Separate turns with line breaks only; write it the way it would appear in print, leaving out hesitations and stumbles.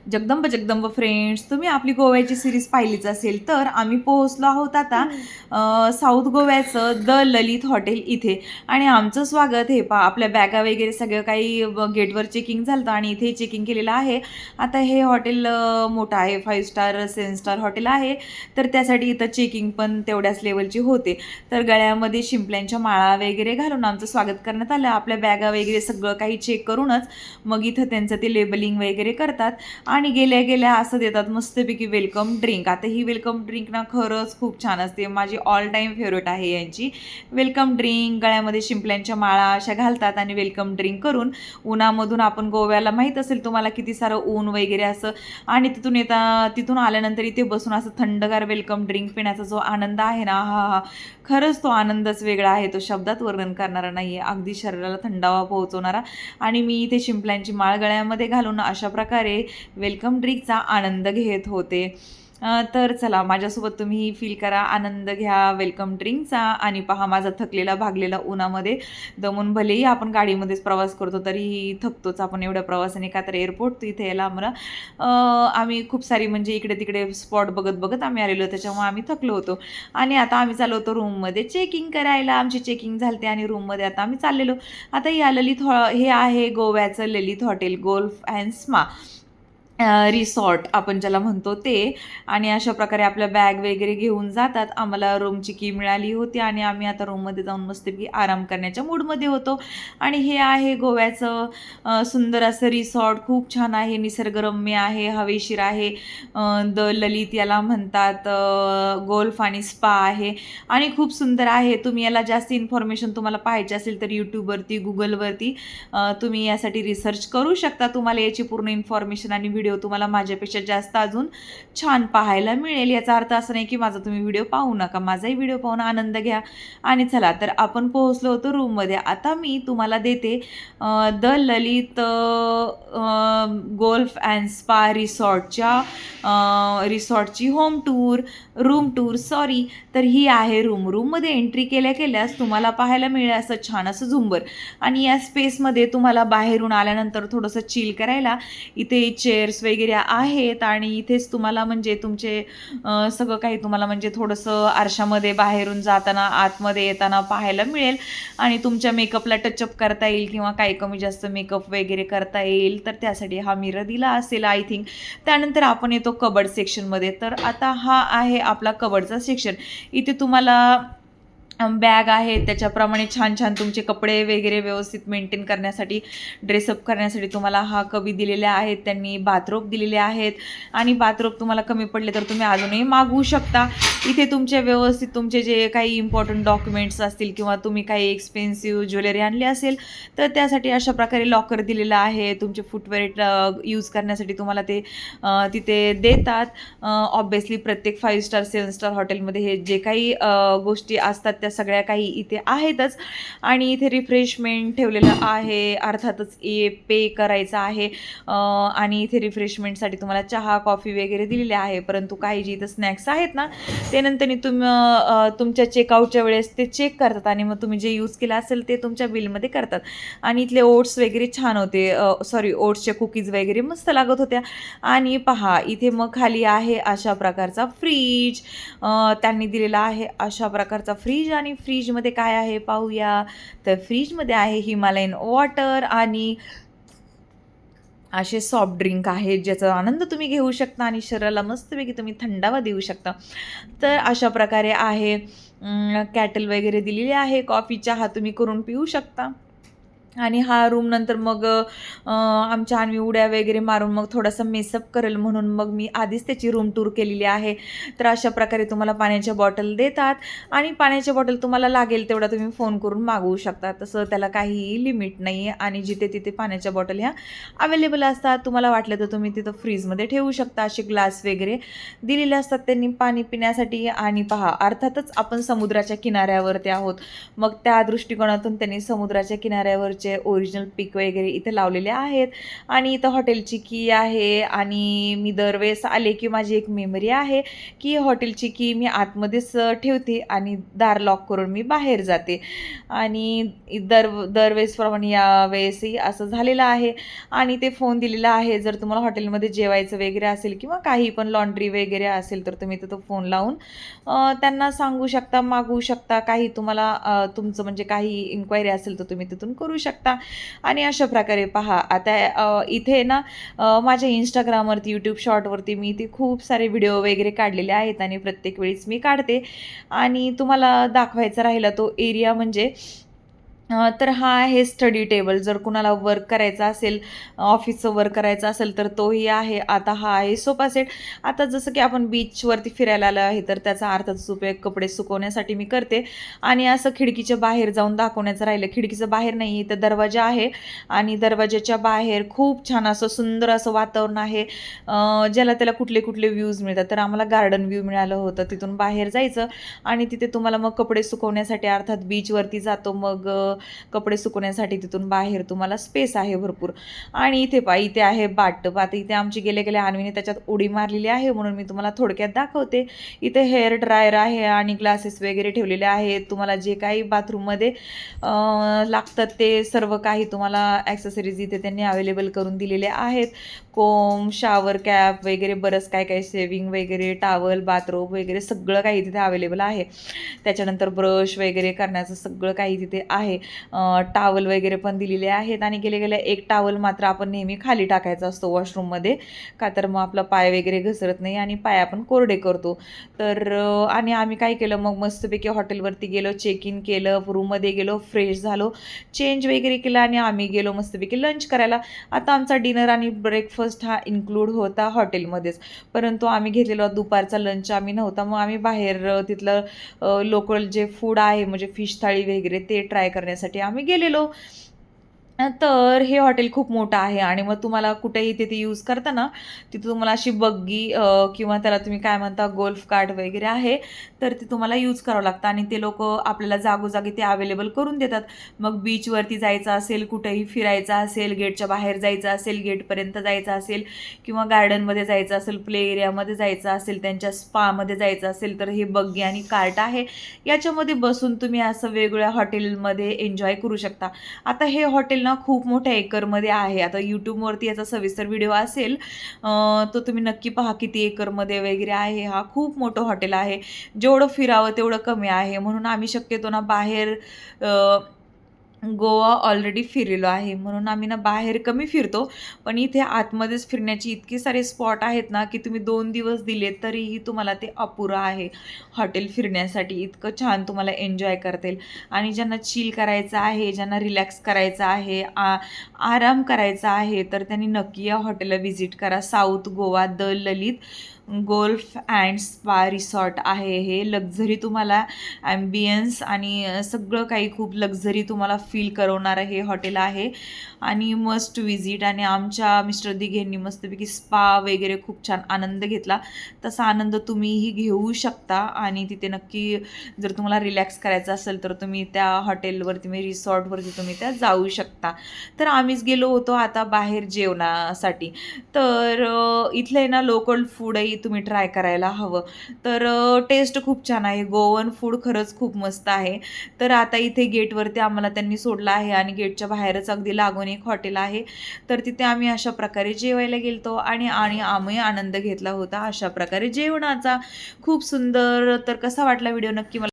Jagdamb Jagdamb friends, तुम्ही आपली गोव्याची सिरीज पाहिलीच असेल. तर आम्ही पोहोचलो आहोत आता साऊथ गोव्याचं द ललित हॉटेल इथे. आणि आमचं स्वागत हे आपल्या बॅगा वगैरे सगळं काही गेटवर चेकिंग झालं आणि इथे चेकिंग केलेलं आहे. आता हे हॉटेल मोठं आहे, 5 स्टार 7 स्टार हॉटेल आहे. तर त्यासाठी इथं चेकिंग पण तेवढ्याच लेवलची होते. तर गळ्यामध्ये शिंपल्यांच्या माळा वगैरे घालून आमचं स्वागत करण्यात आलं. आपल्या बॅगा वगैरे सगळं काही चेक करूनच मग इथं त्यांचं ते लेबलिंग वगैरे करतात आणि गेल्या गेल्या असं देतात मस्तपैकी वेलकम ड्रिंक. आता ही वेलकम ड्रिंक ना खरंच खूप छान असते, माझी ऑल टाईम फेवरेट आहे यांची वेलकम ड्रिंक. गळ्यामध्ये शिंपल्यांच्या माळा अशा घालतात आणि वेलकम ड्रिंक करून उन्हामधून, आपण गोव्याला माहीत असेल तुम्हाला किती सारं ऊन वगैरे असं, आणि तिथून आल्यानंतर इथे बसून असं थंडगार वेलकम ड्रिंक पिण्याचा जो आनंद आहे ना, हा हा खरंच तो आनंदच वेगळा आहे, तो शब्दात वर्णन करणारा नाही आहे, अगदी शरीराला थंडावा पोहोचवणारा. आणि मी इथे शिंपल्यांची माळ गळ्यामध्ये घालून अशा प्रकारे वेलकम ड्रिंकचा आनंद घेत होते. तर चला माझ्यासोबत तुम्ही फील करा, आनंद घ्या वेलकम ड्रिंकचा. आणि पहा माझा थकलेला भागलेला उन्हामध्ये दमून, भलेही आपण गाडीमध्येच प्रवास करतो तरीही थकतोच आपण एवढ्या प्रवासाने, का तर एअरपोर्ट इथे यायला आम्हाला आम्ही खूप सारी म्हणजे इकडे तिकडे स्पॉट बघत बघत आम्ही आलेलो, त्याच्यामुळे आम्ही थकलो होतो. आणि आता आम्ही चाललो होतो रूममध्ये चेकिंग करायला. आमची चेकिंग झाली आणि रूममध्ये आता आम्ही चाललेलो. आता या हे आहे गोव्याचं Lalit hotel golf and spa resort आपण ज्याला म्हणतो ते. आणि अशा प्रकारे आपल्या बॅग वगैरे घेऊन जातात. आम्हाला रूमची की मिळाली होती आणि आम्ही आता रूममध्ये जाऊन मस्तपैकी आराम करण्याच्या मूडमध्ये होतो. आणि हे आहे गोव्याचं सुंदर असं रिसॉर्ट, खूप छान आहे, निसर्गरम्य आहे, हवेशीर आहे. द ललित याला म्हणतात. गोल्फ आणि स्पा आहे आणि खूप सुंदर आहे. तुम्ही याला जास्त इन्फॉर्मेशन तुम्हाला पाहायची असेल तर यूट्यूबवरती, गुगलवरती तुम्ही यासाठी रिसर्च करू शकता. तुम्हाला याची पूर्ण इन्फॉर्मेशन आणि व्हिडिओ तुम्हाला माझ्यापेक्षा जास्त अजून छान पाहायला मिळेल. याचा अर्थ असं नाही की माझा तुम्ही व्हिडिओ पाहू नका, माझाही व्हिडिओ पाहून आनंद घ्या. आणि चला तर आपण पोहोचलो होतो रूममध्ये. आता मी तुम्हाला देते the Lalit golf and spa रिसॉर्टची home tour, room tour sorry. तर ही आहे रूममध्ये एंट्री केल्यास तुम्हाला पाहायला मिळेल असं छान असं झुंबर. आणि या स्पेसमध्ये तुम्हाला बाहेरून आल्यानंतर थोडंसं चिल करायला इथे चेअर्स वगैरे आहेत. आणि इथेच तुम्हाला म्हणजे तुमचे सगळं काही तुम्हाला म्हणजे थोडंसं आरशामध्ये बाहेरून जाताना आतमध्ये येताना पाहायला मिळेल. आणि तुमच्या मेकअपला टचअप करता येईल किंवा काही कमी जास्त मेकअप वगैरे करता येईल, तर त्यासाठी हा मिरर दिला असेल आय थिंक. त्यानंतर आपण येतो कबर्ड सेक्शनमध्ये. तर आता हा आहे आपला कबर्डचा सेक्शन. इथे तुम्हाला बॅग आहे, त्याच्याप्रमाणे छान छान तुमचे कपडे वगैरे व्यवस्थित मेंटेन करण्यासाठी, ड्रेसअप करण्यासाठी तुम्हाला हा कबी दिलेले आहेत. त्यांनी बाथरोब दिलेले आहेत आणि बाथरोब तुम्हाला कमी पडले तर तुम्ही अजूनही मागवू शकता. इथे तुमचे व्यवस्थित तुमचे जे काही इम्पॉर्टंट डॉक्युमेंट्स असतील किंवा तुम्ही काही एक्सपेन्सिव्ह ज्वेलरी आणली असेल तर त्यासाठी अशा प्रकारे लॉकर दिलेलं आहे. तुमचे फुटवेअर यूज करण्यासाठी तुम्हाला ते तिथे देतात. ऑब्वियसली प्रत्येक 5 स्टार 7 स्टार हॉटेलमध्ये हे जे काही गोष्टी असतात त्या सगळ्या काही इथे आहेतच. आणि इथे रिफ्रेशमेंट ठेवलेलं आहे, अर्थातच पे करायचं आहे. आणि इथे रिफ्रेशमेंटसाठी तुम्हाला चहा कॉफी वगैरे दिलेले आहे. परंतु काही जे इथं स्नॅक्स आहेत ना ते नंतर तुमच्या चेकआउटच्या वेळेस ते चेक करतात आणि मग तुम्ही जे यूज केलं असेल ते तुमच्या बिलमध्ये करतात. आणि इथले ओट्स वगैरे छान होते, सॉरी ओट्सच्या कुकीज वगैरे मस्त लागत होत्या. आणि पहा इथे मग खाली आहे अशा प्रकारचा फ्रीज, त्यांनी दिलेला आहे अशा प्रकारचा फ्रीज. आणि फ्रीजमध्ये काय आहे पाहूया. तर फ्रीजमध्ये आहे हिमालयन वॉटर आणि असे सॉफ्ट ड्रिंक आहेत ज्याचा आनंद तुम्ही घेऊ शकता आणि शरीराला मस्तपैकी तुम्ही थंडावा देऊ शकता. तर अशा प्रकारे आहे. कॅटल वगैरे दिलेली आहे, कॉफी चहा तुम्ही करून पिऊ शकता. आणि हा रूम नंतर मग आम्ही उड्या वगैरे मारून मग थोडासा मेसअप करेल म्हणून मग मी आधीच त्याची रूम टूर केलेली आहे. तर अशा प्रकारे तुम्हाला पाण्याच्या बॉटल देतात आणि पाण्याच्या बॉटल तुम्हाला लागेल तेवढा तुम्ही फोन करून मागवू शकता, तसं त्याला काहीही लिमिट नाही आहे. आणि जिथे तिथे पाण्याच्या बॉटल ह्या अवेलेबल असतात, तुम्हाला वाटलं तर तुम्ही तिथं फ्रीजमध्ये ठेवू शकता. असे ग्लास वगैरे दिलेले असतात त्यांनी पाणी पिण्यासाठी. आणि पहा अर्थातच आपण समुद्राच्या किनाऱ्यावरती आहोत, मग त्या दृष्टिकोनातून त्यांनी समुद्राच्या किनाऱ्यावर हॉटेलवरचे ओरिजिनल पिक वगैरे इथे लावलेले आहेत आणि इथं हॉटेलची की आहे आणि मी दरवेळेस आले की माझी एक मेमरी आहे की हॉटेलची की मी आतमध्येच ठेवते आणि दार लॉक करून मी बाहेर जाते आणि दरवेळेसप्रमाणे यावेळेसही असं झालेलं आहे. आणि ते फोन दिलेला आहे, जर तुम्हाला हॉटेलमध्ये जेवायचं वगैरे असेल किंवा काही पण लॉन्ड्री वगैरे असेल तर तुम्ही तिथं फोन लावून त्यांना सांगू शकता, मागवू शकता. काही तुम्हाला तुमचं म्हणजे काही इन्क्वायरी असेल तर तुम्ही तिथून करू शकता. आणि अशा प्रकारे पहा आता इथे ना माझ्या इंस्टाग्रामवरती, यूट्यूब शॉर्टवरती मी इथे खूप सारे व्हिडिओ वगैरे काढलेले आहेत आणि प्रत्येक वेळेस मी काढते. आणि तुम्हाला दाखवायचा राहिला तो एरिया म्हणजे तर हा आहे स्टडी टेबल. जर कुणाला वर्क करायचं असेल, ऑफिसचं वर्क करायचं असेल तर तोही आहे. आता हा आहे सोफा सेट. आता जसं की आपण बीचवरती फिरायला आलो आहे तर त्याचा अर्थातच उपयोग कपडे सुकवण्यासाठी मी करते. आणि असं खिडकीच्या बाहेर जाऊन दाखवण्याचं राहिलं, खिडकीचं बाहेर नाही, इथं दरवाजा आहे आणि दरवाजाच्या बाहेर खूप छान असं सुंदर असं वातावरण आहे. ज्याला त्याला कुठले कुठले व्ह्यूज मिळतात. तर आम्हाला गार्डन व्ह्यू मिळालं होतं. तिथून बाहेर जायचं आणि तिथे तुम्हाला मग कपडे सुकवण्यासाठी अर्थात बीचवरती जातो मग कपडे सुकवण्यासाठी तिथून बाहेर तुम्हाला स्पेस आहे भरपूर. आणि इथे पहा, इथे आहे बाथटब. आता इथे आमची गेल्या गेल्या अन्वीने त्याच्यात उडी मारलेली आहे म्हणून मी तुम्हाला थोडक्यात दाखवते. इथे हेअर ड्रायर आहे आणि ग्लासेस वगैरे ठेवलेले आहेत. तुम्हाला जे काही बाथरूममध्ये लागतात ते सर्व काही तुम्हाला ॲक्सेसरीज इथे त्यांनी अवेलेबल करून दिलेले आहेत. कोम, शॉवर कॅप वगैरे बरंच काय काय, शेविंग वगैरे, टॉवल, बाथरोब वगैरे सगळं काही तिथे अवेलेबल आहे. त्याच्यानंतर ब्रश वगैरे करण्याचं सगळं काही तिथे आहे. टॉवल वगैरे पण दिलेले आहेत आणि गेले गेल्या एक टॉवल मात्र आपण नेहमी खाली टाकायचा असतो वॉशरूममध्ये, का तर मग आपला पाय वगैरे घसरत नाही आणि पाय आपण कोरडे करतो. तर आणि आम्ही काय केलं मग मस्तपैकी हॉटेलवरती गेलो, चेक इन केलं, रूममध्ये गेलो, फ्रेश झालो, चेंज वगैरे केलं आणि आम्ही गेलो मस्तपैकी लंच करायला. आता आमचा डिनर आणि ब्रेकफास्ट हा इन्क्लूड होता हॉटेलमध्येच, परंतु आम्ही घेतलेला दुपारचा लंच आम्ही नव्हता. मग आम्ही बाहेर तिथलं लोकल जे फूड आहे म्हणजे फिश थाळी वगैरे ते ट्राय करण्यासाठी आम्ही गेलेलो. तर हे हॉटेल खूप मोठं आहे आणि मग तुम्हाला कुठेही तिथे यूज करताना तिथे तुम्हाला अशी बग्गी किंवा त्याला तुम्ही काय म्हणता गोल्फ कार्ट वगैरे आहे तर ते तुम्हाला यूज करावं लागतं आणि ते लोक आपल्याला जागोजागी ते अवेलेबल करून देतात. मग बीचवरती जायचं असेल, कुठेही फिरायचं असेल, गेटच्या बाहेर जायचं असेल, गेटपर्यंत जायचं असेल किंवा गार्डनमध्ये जायचं असेल, प्ले एरियामध्ये जायचं असेल, त्यांच्या स्पामध्ये जायचं असेल तर हे बग्गी आणि कार्ट आहे. याच्यामध्ये बसून तुम्ही असं वेगवेगळ्या हॉटेलमध्ये एन्जॉय करू शकता. आता हे हॉटेल ना खूप मोठ्या एकरमध्ये आहे. आता यूट्यूबवरती याचा सविस्तर व्हिडिओ असेल, तो तुम्ही नक्की पहा किती एकरमध्ये वगैरे आहे. हा खूप मोठं हॉटेल आहे. जेवढं फिरावं तेवढं कमी आहे म्हणून आम्ही शक्यतो ना बाहेर गोवा ऑलरेडी फिरलेलो आहे म्हणून आम्ही ना बाहेर कमी फिरतो, पण इथे आतमध्येच फिरण्याची इतके सारे स्पॉट आहेत ना की तुम्ही 2 दिवस दिले तरीही तुम्हाला ते अपुरं आहे. हॉटेल फिरण्यासाठी इतकं छान तुम्हाला एन्जॉय करता येईल. आणि ज्यांना चिल करायचं आहे, ज्यांना रिलॅक्स करायचं आहे, आराम करायचा आहे तर त्यांनी नक्की या हॉटेलला व्हिजिट करा. South Goa the Lalit golf and spa resort आहे. हे लक्झरी तुम्हाला ॲम्बियन्स आणि सगळं काही खूप लक्झरी तुम्हाला फील करवणारं हे हॉटेल आहे आणि मस्ट विजिट. आणि आमच्या मिस्टर दिघेंनी मस्तपैकी स्पा वगैरे खूप छान आनंद घेतला. तसा आनंद तुम्हीही घेऊ शकता आणि तिथे नक्की जर तुम्हाला रिलॅक्स करायचं असेल तर तुम्ही त्या हॉटेलवरती म्हणजे रिसॉर्टवरती तुम्ही त्या जाऊ शकता. तर आम्हीच गेलो होतो आता बाहेर जेवणासाठी. तर इथलं ना लोकल फूडही तुम्ही ट्राय करायला हवं. तर टेस्ट खूप छान आहे. गोवन फूड खरंच खूप मस्त आहे. तर आता इथे गेटवरती आम्हाला त्यांनी सोडलं आहे आणि गेटच्या बाहेरच अगदी लागून एक हॉटेल आहे. तर तिथे आम्ही अशा प्रकारे जेवायला गेलतो आणि आणि आम्ही आनंद घेतला होता अशा प्रकारे जेवणाचा. खूप सुंदर. तर कसा वाटला व्हिडिओ नक्की मला